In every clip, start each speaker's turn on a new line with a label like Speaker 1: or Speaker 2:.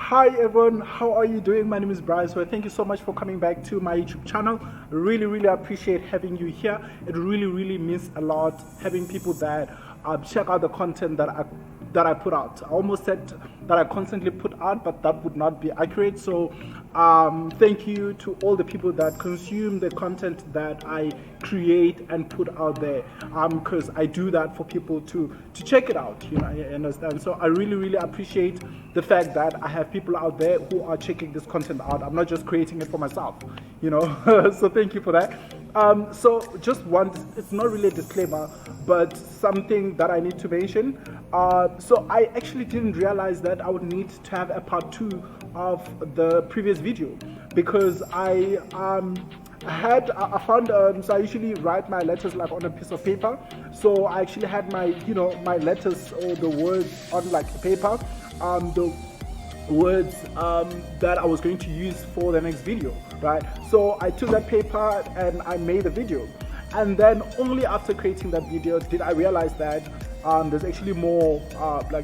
Speaker 1: Hi everyone, how are you doing? My name is Bryce. So thank you so much for coming back to my YouTube channel. Really appreciate having you here. It really means a lot having people that check out the content that I put out. I almost said that I constantly put out, but that would not be accurate. So thank you to all the people that consume the content that I create and put out there, because I do that for people to check it out, you understand. So I really appreciate the fact that I have people out there who are checking this content out. I'm not just creating it for myself, so thank you for that. So just one, it's not really a disclaimer, but something that I need to mention. So I actually didn't realize that I would need to have a part 2 of the previous video, because I found, so I usually write my letters like on a piece of paper. So I actually had my letters or the words on like paper, the words that I was going to use for the next video, right? So I took that paper and I made the video, and then only after creating that video did I realize that there's actually more,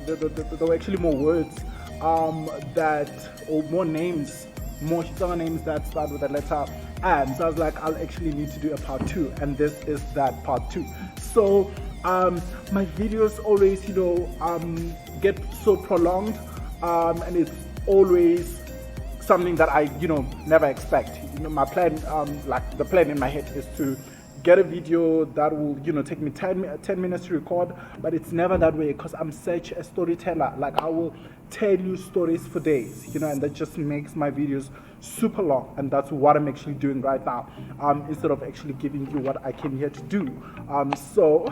Speaker 1: there were actually more words or more names, more Xitsonga names that start with the letter M. So I was like, I'll actually need to do a part 2, and this is that part 2. So my videos always, get so prolonged, and it's always something that I, never expect. My plan, like the plan in my head is to get a video that will, take me 10 minutes to record, but it's never that way, because I'm such a storyteller. Like, I will tell you stories for days, and that just makes my videos super long, and that's what I'm actually doing right now, instead of actually giving you what I came here to do. So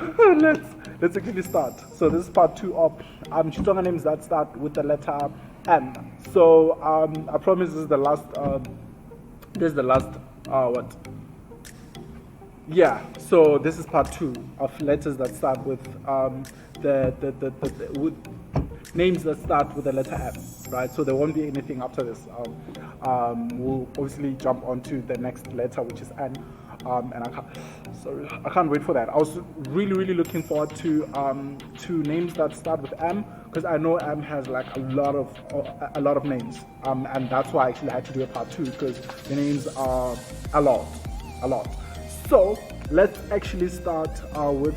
Speaker 1: let's actually start. So this is part 2 of Xitsonga names that start with the letter M. So I promise this is the last, what? Yeah, so this is part 2 of letters that start with with names that start with the letter M, right? So there won't be anything after this. We'll obviously jump on to the next letter, which is N. And I can't wait for that. I was really looking forward to names that start with M, because I know M has like a lot of names, and that's why I actually had to do a part 2, because the names are a lot. So let's actually start with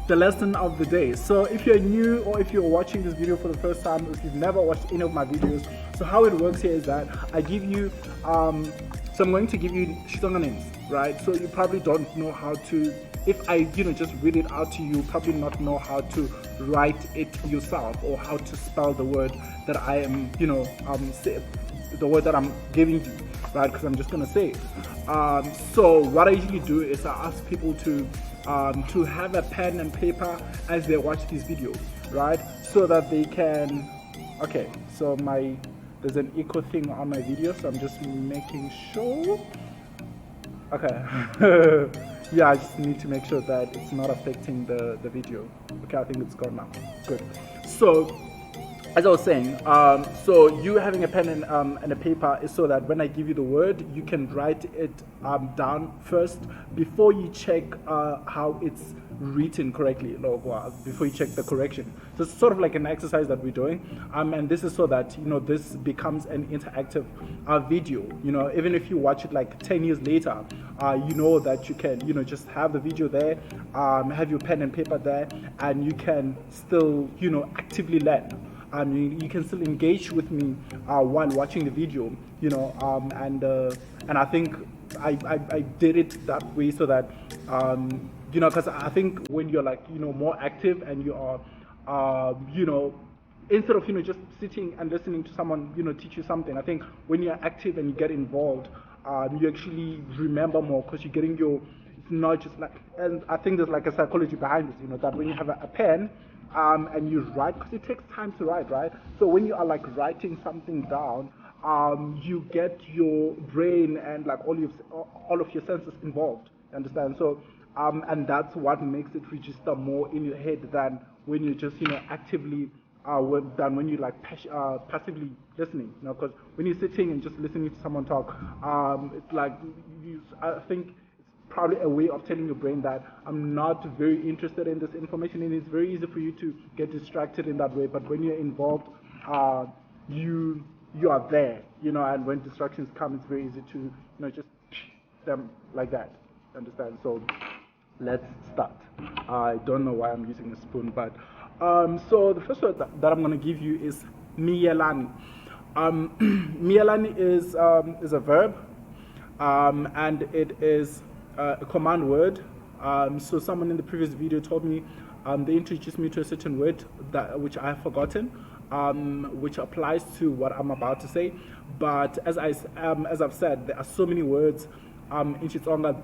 Speaker 1: the lesson of the day. So if you're new, or if you're watching this video for the first time, or if you've never watched any of my videos, so how it works here is that I give you, so I'm going to give you Xitsonga names, right? So you probably don't know how to, if I just read it out to you, probably not know how to write it yourself, or how to spell the word that I am, the word that I'm giving you, right? Because I'm just gonna say it. So what I usually do is I ask people to have a pen and paper as they watch these videos, right? So that they can. Okay, so there's an echo thing on my video, so I'm just making sure. Okay. Yeah, I just need to make sure that it's not affecting the video. Okay, I think it's gone now. Good. So, as I was saying, so you having a pen and a paper is so that when I give you the word, you can write it down first before you check how it's written correctly, before you check the correction. So it's sort of like an exercise that we're doing, and this is so that this becomes an interactive video. Even if you watch it like 10 years later, that you can just have the video there, have your pen and paper there, and you can still actively learn. You can still engage with me while watching the video, and I think I did it that way so that because I think when you're like more active, and you are instead of just sitting and listening to someone teach you something, I think when you're active and you get involved, you actually remember more, because you're getting it's not just like, and I think there's like a psychology behind this, that when you have a pen, and you write, because it takes time to write, right? So when you are like writing something down, you get your brain and like all of your senses involved. Understand? So and that's what makes it register more in your head than when you just actively than when you like passively listening. Because when you're sitting and just listening to someone talk, it's like I think probably a way of telling your brain that I'm not very interested in this information, and it's very easy for you to get distracted in that way. But when you're involved, you you are there, and when distractions come, it's very easy to, just them like that. Understand? So let's start. I don't know why I'm using a spoon, but so the first word that I'm going to give you is miyelani. Miyelani is a verb, and it is a command word. So someone in the previous video told me they introduced me to a certain word which I have forgotten, which applies to what I'm about to say. But as I've said, there are so many words in Xitsonga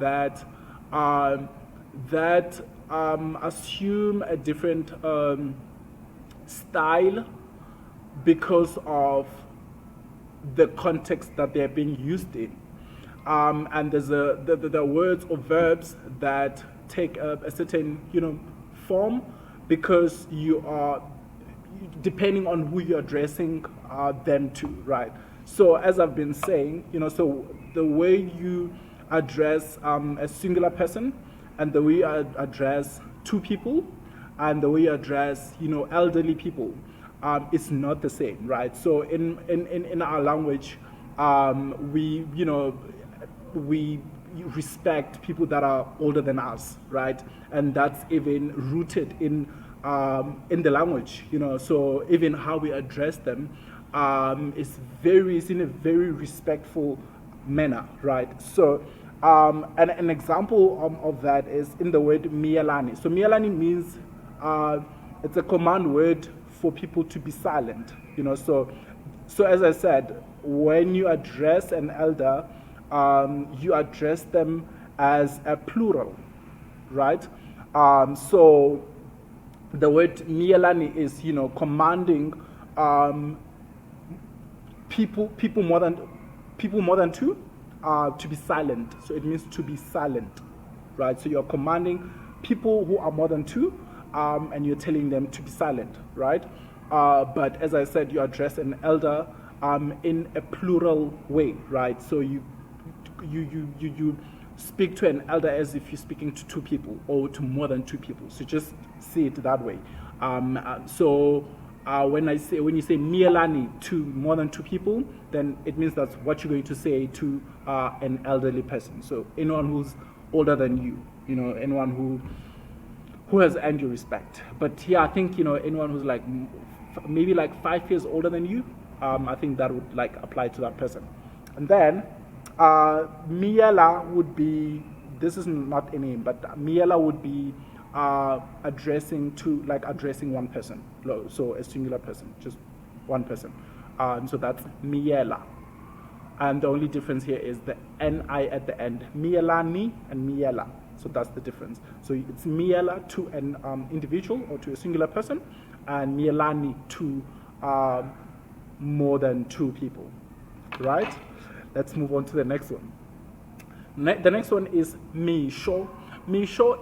Speaker 1: that assume a different style because of the context that they're being used in. And there's the words or verbs that take a certain form because you are depending on who you're addressing them to, right? So as I've been saying, so the way you address a singular person and the way you address two people and the way you address elderly people is not the same, right? So in our language, we respect people that are older than us, right? And that's even rooted in the language, So even how we address them is in a very respectful manner, right? So an example of that is in the word miyelani. So miyelani means it's a command word for people to be silent, So as I said, when you address an elder, you address them as a plural, right? So the word miyelani is, commanding people more than two to be silent. So it means to be silent, right? So you're commanding people who are more than two, and you're telling them to be silent, right? But as I said, you address an elder in a plural way, right? So you speak to an elder as if you're speaking to two people or to more than two people. So just see it that way. So when you say miyelani to more than two people, then it means that's what you're going to say to an elderly person. So anyone who's older than you, anyone who has earned your respect. But yeah, I think anyone who's like maybe like 5 years older than you, I think that would like apply to that person. And then miyela would be, this is not a name, but miyela would be addressing one person, so a singular person, just one person. So that's miyela, and the only difference here is the ni at the end. Miyelani and miyela, so that's the difference. So it's miyela to an individual or to a singular person, and miyelani to more than two people, right? Let's move on to the next one. The next one is misho. Misho,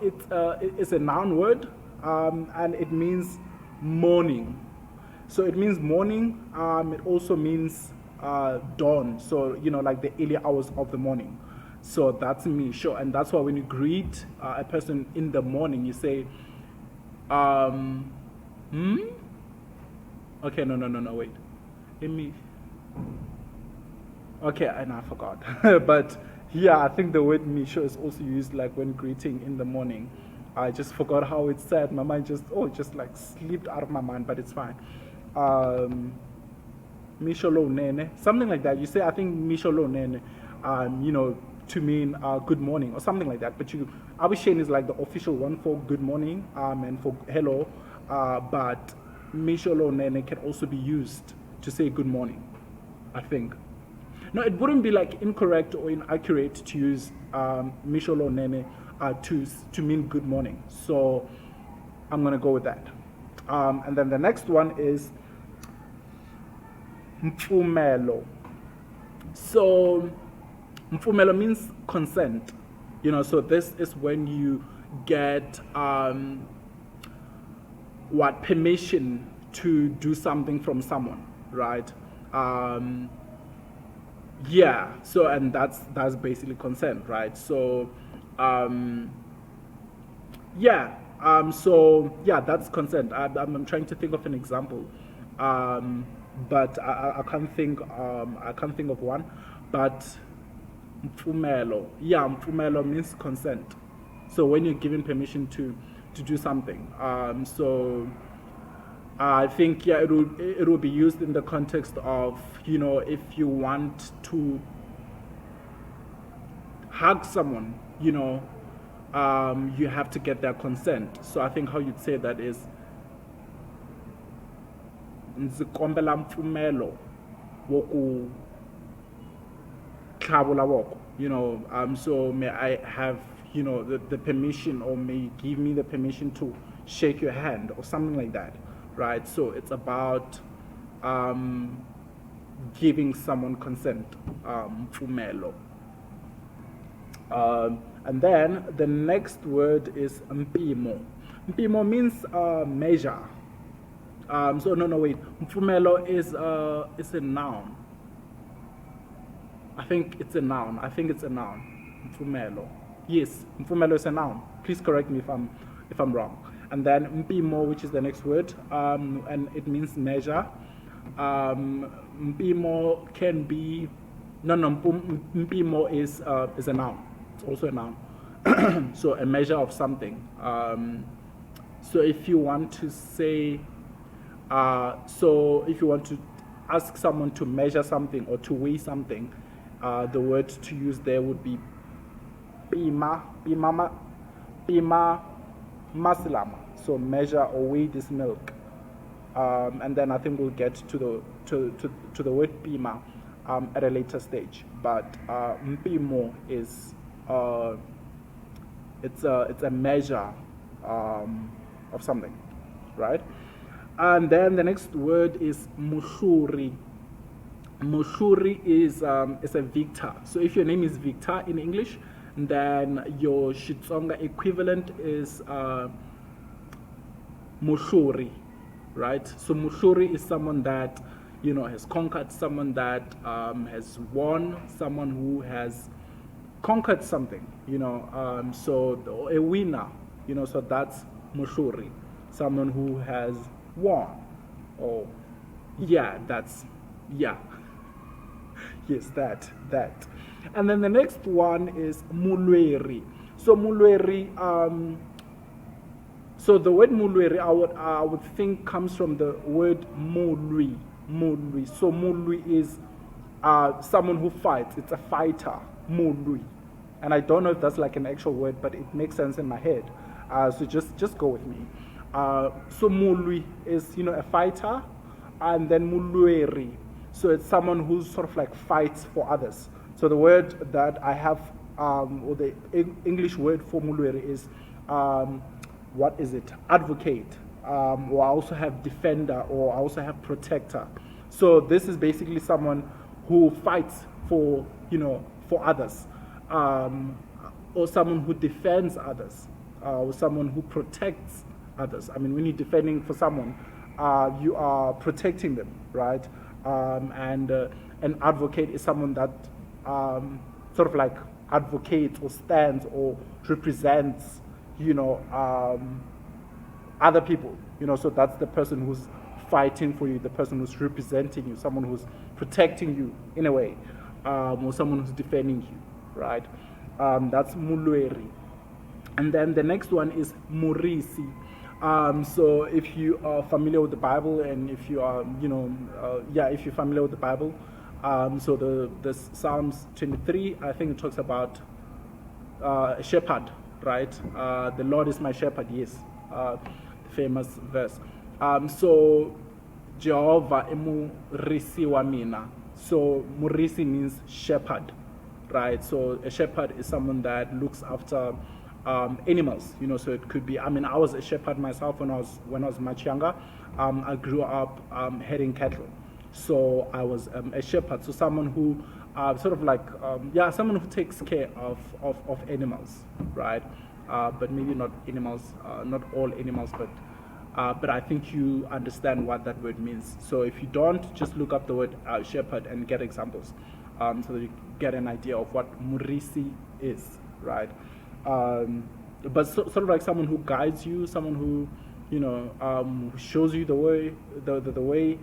Speaker 1: it's a noun word, and it means morning. So it means morning. It also means dawn. So like the early hours of the morning. So that's misho, and that's why when you greet a person in the morning, you say, Okay, no, wait. Let me. Okay, and I forgot. But yeah, I think the word misho is also used like when greeting in the morning. I just forgot how it's said. My mind just like slipped out of my mind, but it's fine. Misho lo nene, something like that. You say, I think misho lo nene, to mean good morning or something like that. But Abhishen is like the official one for good morning and for hello. But misho lo nene can also be used to say good morning, I think. No, it wouldn't be like incorrect or inaccurate to use misho lo nene to mean good morning. So I'm gonna go with that. And then the next one is mfumelo. So mfumelo means consent. So this is when you get permission to do something from someone, right? Yeah, so and that's basically consent, right? So so yeah, that's consent. I'm trying to think of an example.
Speaker 2: but I can't think of one. But mfumelo, yeah, mfumelo means consent. So when you're given permission to do something, so I think, yeah, it will be used in the context of, if you want to hug someone, you have to get their consent. So I think how you'd say that is ndzi kombela mpfumelo woku tlhavula voko, so may I have, the permission, or may you give me the permission to shake your hand or something like that, right? So it's about giving someone consent, mpfumelo. And then the next word is mpimo. Mpimo means measure. So no, wait. Mfumelo is a noun. I think it's a noun. Mfumelo. Yes, mfumelo is a noun. Please correct me if I'm wrong. And then mpimo, which is the next word, and it means measure. Mpimo can be mpimo is a noun. It's also a noun. So a measure of something. So if you want to say, so if you want to ask someone to measure something or to weigh something, the word to use there would be pima masilama. So measure or weigh this milk. And then I think we'll get to the word pima at a later stage. But mpimo is it's a measure of something, right? And then the next word is mushuri. Mushuri is a Victor. So if your name is Victor in English, then your Xitsonga equivalent is mushuri, right? So mushuri is someone that has conquered, someone that has won, someone who has conquered something, so a winner, so that's mushuri, someone who has won. Oh, yeah, yeah. Yes, that. And then the next one is mulweri. So mulweri, so the word mulweri, I would think comes from the word mulwi. So mulwi is someone who fights. It's a fighter, mulwi. And I don't know if that's like an actual word, but it makes sense in my head. So just go with me. So mulwi is a fighter, and then mulweri. So it's someone who sort of like fights for others. So the word that I have, or the English word for mulweri is, what is it? Advocate. Or I also have defender, or I also have protector. So this is basically someone who fights for for others, or someone who defends others, or someone who protects others. I mean, when you're defending for someone, you are protecting them, right? And an advocate is someone that sort of like advocates or stands or represents, other people. So that's the person who's fighting for you, the person who's representing you, someone who's protecting you in a way, or someone who's defending you, right? That's mulweri. And then the next one is murisi. So if you are familiar with the Bible, and if you are, if you're familiar with the Bible, so the Psalms 23, I think it talks about a shepherd, right? The Lord is my shepherd, yes, famous verse. So Jehovah emurisi wa mina. So murisi means shepherd, right? So a shepherd is someone that looks after animals, so it could be, I was a shepherd myself when I was much younger. I grew up herding cattle, so I was a shepherd, so someone who sort of like someone who takes care of animals, right? But maybe not animals, not all animals, but I think you understand what that word means. So if you don't, just look up the word shepherd and get examples, so that you get an idea of what murisi is, right? But sort of like someone who guides you, someone who who shows you the way, the way,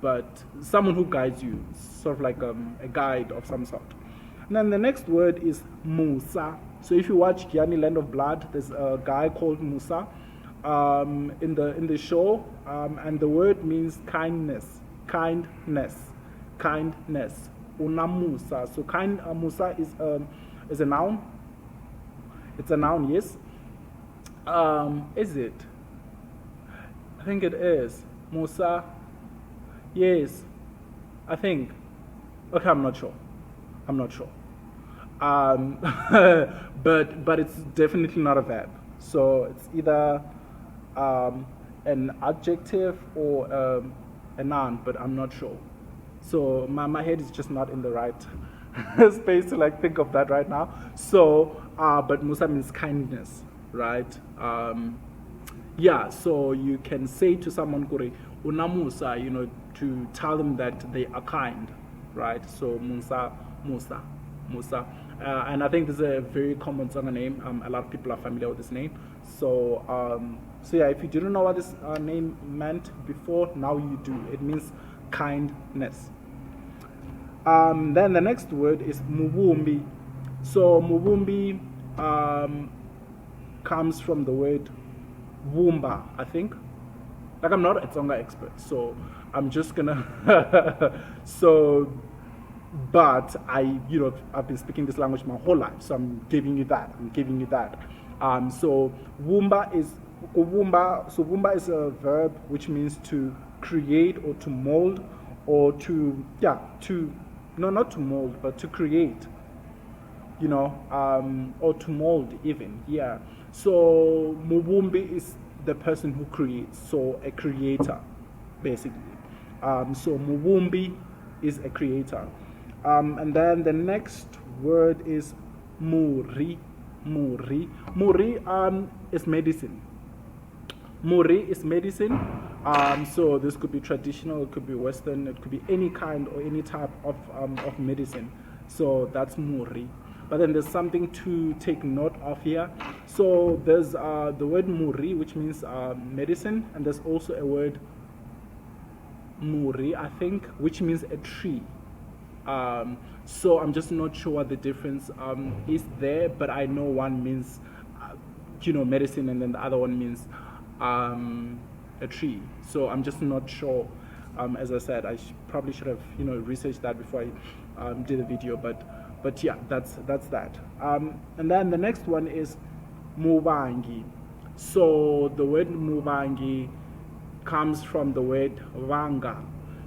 Speaker 2: but someone who guides you, sort of like a guide of some sort. And then the next word is Musa. So if you watch Gianni Land of Blood, there's a guy called Musa in the show, and the word means kindness, kindness, kindness. Unamusa. So Musa is a noun. It's a noun, yes. Is it? I think it is. Musa. Yes. I think. Okay, I'm not sure. I'm not sure. But it's definitely not a verb. So it's either an adjective or a noun, but I'm not sure. So my head is just not in the right space to like think of that right now. So, but Musa means kindness, right? Yeah, so you can say to someone, Kore, Unamusa, to tell them that they are kind, right? So Musa. And I think this is a very common Tsonga name. A lot of people are familiar with this name. So, yeah, if you didn't know what this name meant before, now you do. It means kindness. Then the next word is Mubumbi. So Mubumbi comes from the word Wumba, I think. Like, I'm not a Tsonga expert, so I'm just gonna but I've been speaking this language my whole life, so I'm giving you that. So Wumba is a verb which means to create or to mold or not to mold, but to create, or to mold even, yeah. So Mubumbi is the person who creates, so a creator, basically. So Mubumbi is a creator. And then the next word is Muri. Is medicine. Muri is medicine. So this could be traditional, it could be Western, it could be any kind or any type of medicine. So that's Muri. But then there's something to take note of here. So there's the word Muri, which means medicine, and there's also a word Muri, I think, which means a tree. So I'm just not sure what the difference is there, but I know one means, medicine, and then the other one means a tree. So I'm just not sure. As I said, I probably should have, researched that before I did the video, but yeah, that's that. And then the next one is Mubangi. So the word Mubangi comes from the word Vanga.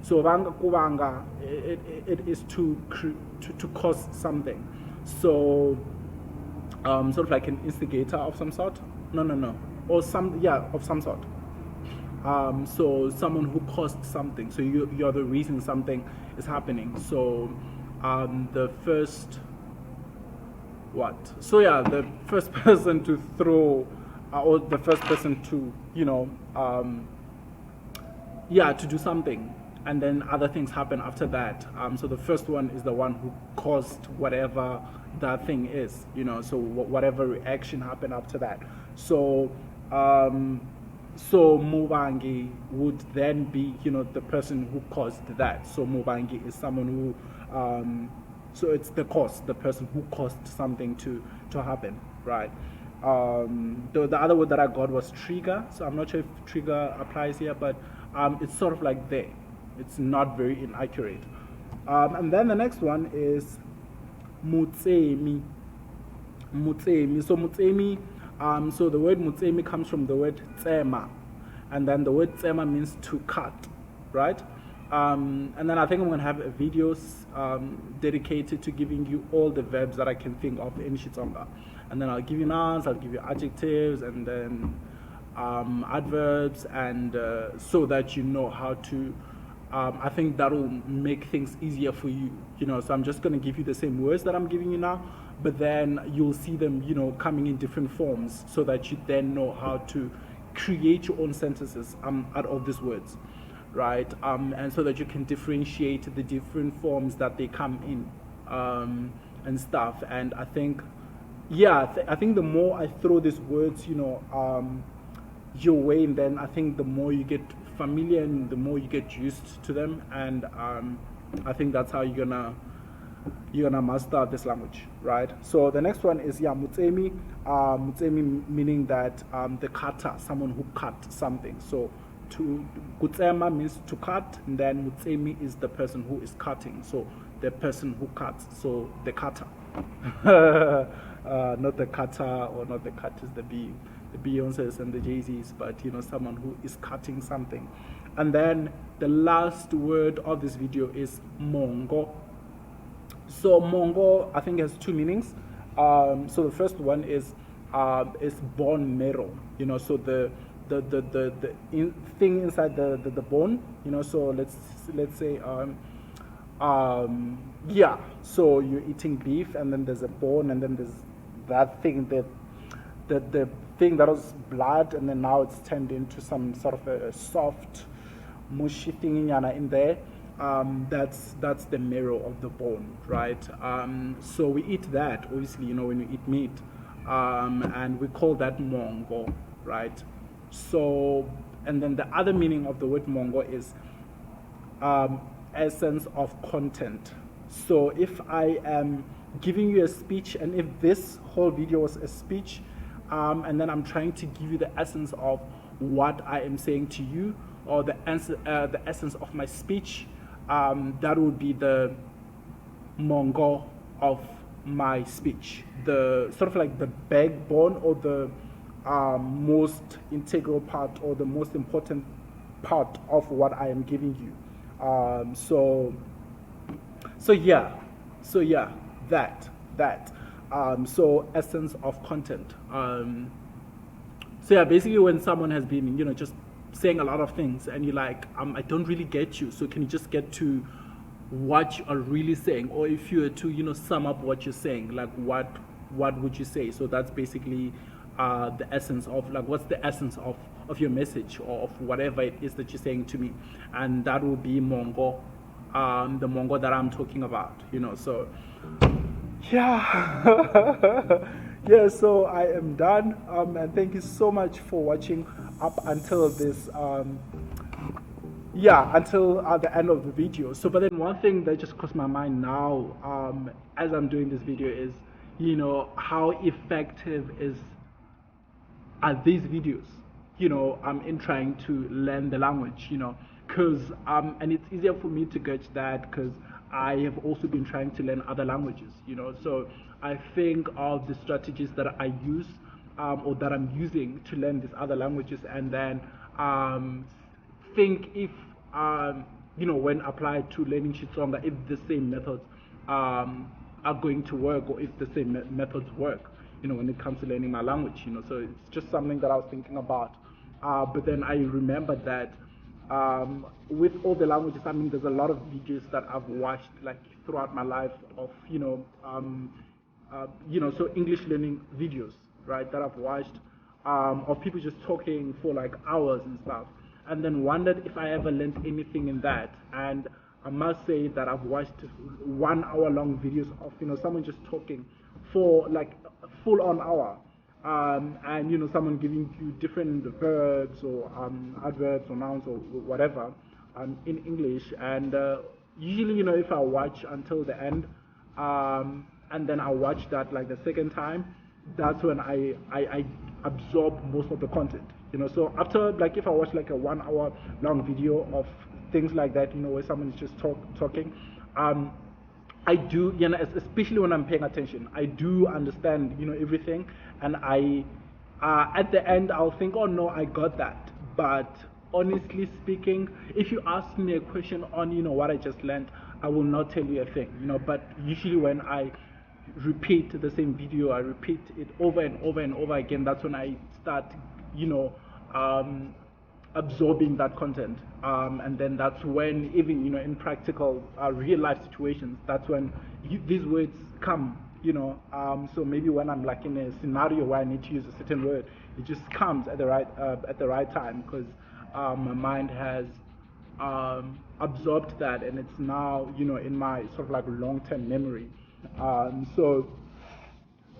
Speaker 2: So Vanga Kuvanga, it is to cause something. So sort of like an instigator of some sort. No. Or of some sort. So someone who caused something. So you're the reason something is happening. So the first person to throw, or the first person to to do something, and then other things happen after that. So the first one is the one who caused whatever that thing is, so whatever reaction happened after that. So Mubangi would then be, the person who caused that. So Mubangi is someone who, so it's the person who caused something to happen, right? The other word that I got was trigger. So I'm not sure if trigger applies here, but it's sort of like there. It's not very inaccurate. And then the next one is Mutsemi. So Mutsemi, so the word Mutsemi comes from the word tsema. And then the word tsema means to cut, right? And then I think I'm going to have a video dedicated to giving you all the verbs that I can think of in Xitsonga. And then I'll give you nouns, I'll give you adjectives, and then adverbs, and so that you know how to, I think that will make things easier for you, so I'm just going to give you the same words that I'm giving you now, but then you'll see them, coming in different forms, so that you then know how to create your own sentences out of these words, right? And so that you can differentiate the different forms that they come in, and stuff. And I think, I think the more I throw these words, your way, and then I think the more you get familiar and the more you get used to them, and I think that's how you're gonna master this language, right? So the next one is mutsemi. Mutsemi meaning that the cutter, someone who cut something. So to kutsema means to cut, and then mutsemi is the person who is cutting. So the person who cuts, so the cutter. Not the cutter, or not the cutters, the Beyoncés and the Jay-Z's, but someone who is cutting something. And then the last word of this video is mongo. So mongo, I think, has two meanings. So the first one is bone marrow. So the thing inside the bone. So let's say so you're eating beef, and then there's a bone, and then there's that thing the thing that was blood, and then now it's turned into some sort of a soft mushy thing in there. That's the marrow of the bone, right? So we eat that, obviously, when we eat meat, and we call that mongo, right? So, and then the other meaning of the word mongo is essence of content. So if I am giving you a speech, and if this whole video was a speech, and then I'm trying to give you the essence of what I am saying to you, or the essence of my speech, that would be the mongo of my speech, the sort of like the backbone, or the most integral part, or the most important part of what I am giving you. So essence of content. Basically, when someone has been, just saying a lot of things, and you're like, I don't really get you. So can you just get to what you are really saying? Or if you were to, sum up what you're saying, like what would you say? So that's basically the essence of, like, what's the essence of your message, or of whatever it is that you're saying to me. And that will be mongo, the mongo that I'm talking about, so so I am done, and thank you so much for watching up until this until the end of the video. So but then one thing that just crossed my mind now, as I'm doing this video, is how effective are these videos in trying to learn the language, because and it's easier for me to gauge that because I have also been trying to learn other languages, so I think of the strategies that I use, or that I'm using to learn these other languages, and then think if when applied to learning Xitsonga, if the same methods are going to work, or if the same methods work when it comes to learning my language, so it's just something that I was thinking about. But then I remembered that with all the languages, there's a lot of videos that I've watched like throughout my life of so English learning videos, right, that I've watched, of people just talking for like hours and stuff, and then wondered if I ever learned anything in that. And I must say that I've watched 1 hour long videos of someone just talking for like a full on hour, and someone giving you different verbs, or adverbs, or nouns, or whatever, in English. And usually if I watch until the end, and then I watch that like the second time, that's when I absorb most of the content. So after, like, if I watch like a 1 hour long video of things like that, where someone is just talking, I do, especially when I'm paying attention, I do understand, everything, and I, at the end, I'll think, oh no, I got that. But honestly speaking, if you ask me a question on, what I just learned, I will not tell you a thing, But usually when I repeat the same video, I repeat it over and over and over again, that's when I start, absorbing that content, and then that's when, even in practical real life situations, that's when these words come, so maybe when I'm like in a scenario where I need to use a certain word, it just comes at the right time, because my mind has absorbed that, and it's now in my sort of like long-term memory. So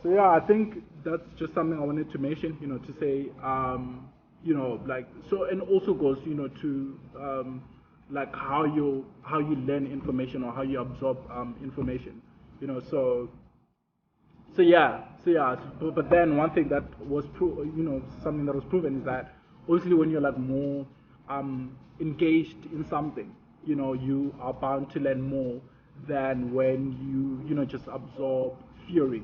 Speaker 2: yeah, I think that's just something I wanted to mention, to say
Speaker 1: like, so, and also goes, to like how you learn information or how you absorb information, but then one thing that was something that was proven is that obviously when you're like more engaged in something, you are bound to learn more than when you just absorb theory.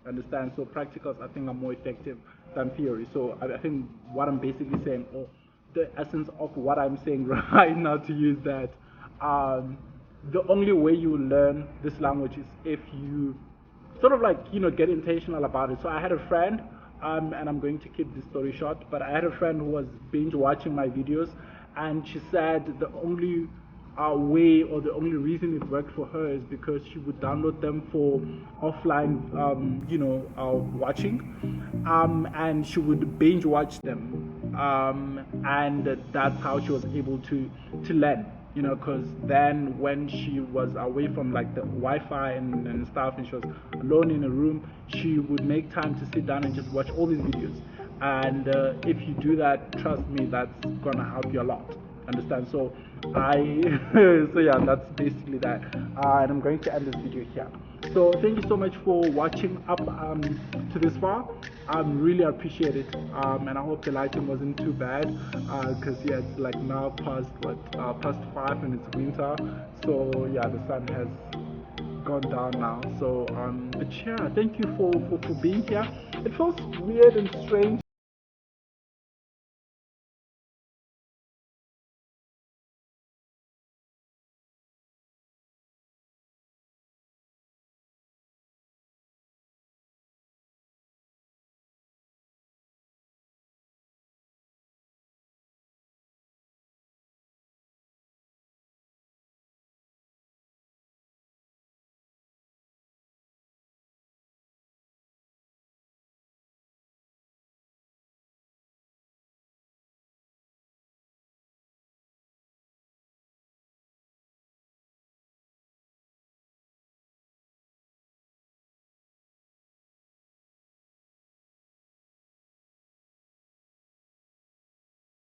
Speaker 1: Understand? So practicals, I think, are more effective than theory. So I think what I'm basically saying, or the essence of what I'm saying right now to you, is that um, the only way you learn this language is if you sort of like get intentional about it. So I had a friend, and I'm going to keep this story short, but I had a friend who was binge watching my videos, and she said the only way, or the only reason it worked for her, is because she would download them for offline watching, and she would binge watch them, and that's how she was able to learn, because then when she was away from like the Wi-Fi and stuff, and she was alone in a room, she would make time to sit down and just watch all these videos. And if you do that, trust me, that's gonna help you a lot. Understand? So so yeah, that's basically that. And I'm going to end this video here. So thank you so much for watching up to this far. Really appreciate it, and I hope the lighting wasn't too bad, because yeah, it's like now past 5, and it's winter, so yeah, the sun has gone down now. So but yeah, thank you for being here. It feels weird and strange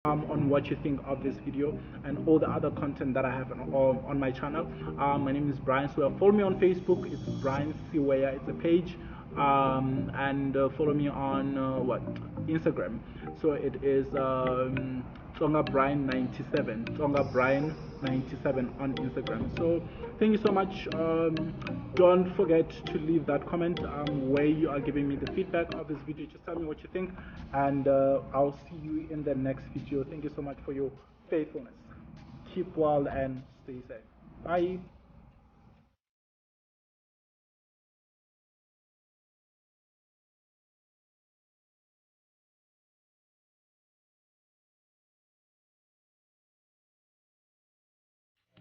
Speaker 1: on what you think of this video and all the other content that I have on my channel. My name is Brian Siweya. Follow me on Facebook. It's Brian Siweya. It's a page. And follow me on Instagram. So it is Tsonga Brian 97. Tsonga Brian 97 on Instagram. So thank you so much. Don't forget to leave that comment where you are giving me the feedback of this video. Just tell me what you think, and I'll see you in the next video. Thank you so much for your faithfulness. Keep well and stay safe. Bye.